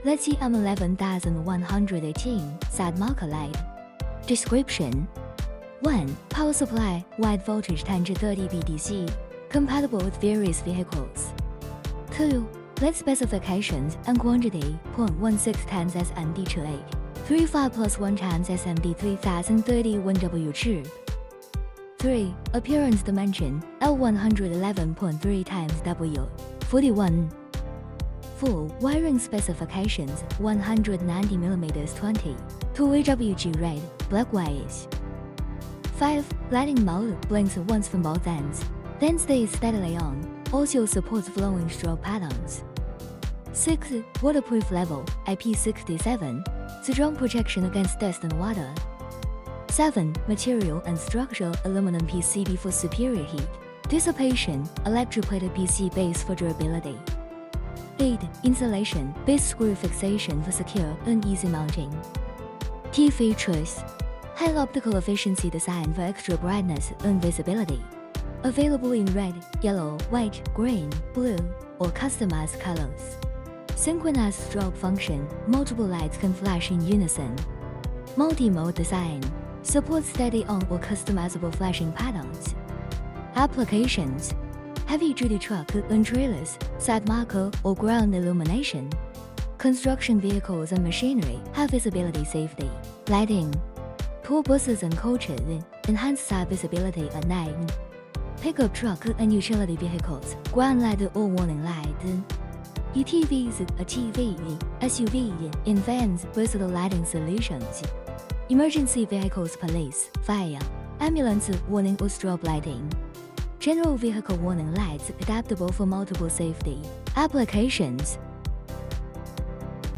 The CM11118 side marker light. Description: 1. Power supply, wide voltage 10 to 30 VDC, compatible with various vehicles. 2. LED specifications and quantity: 0.16 times SMD to 8, 35 plus 1 times SMD 3030 1W chip. 3. Appearance dimension: L111.3 times W, 41. 4. Wiring specifications: 190mm 20, 2 AWG red, black white. 5. Lighting mode: blinks once from both ends, then stays steadily on, also supports flowing strobe patterns. 6. Waterproof level: IP67, strong protection against dust and water. 7. Material and structure: aluminum PCB for superior heat dissipation, electroplated PC base for durability. 8. Insulation, base screw fixation for secure and easy mounting. Key features: high optical efficiency design for extra brightness and visibility. Available in red, yellow, white, green, blue, or customized colors. Synchronized strobe function: multiple lights can flash in unison. Multi-mode design: supports steady on or customizable flashing patterns. Applications: heavy-duty truck and trailers, side marker or ground illumination. Construction vehicles and machinery, high visibility safety. Lighting: tour buses and coaches, enhance side visibility at night. Pickup truck and utility vehicles, ground light or warning light. UTVs, a TV, SUV, in vans, versatile lighting solutions. Emergency vehicles, police, fire, ambulance, warning or strobe lighting. General vehicle warning lights, adaptable for multiple safety applications.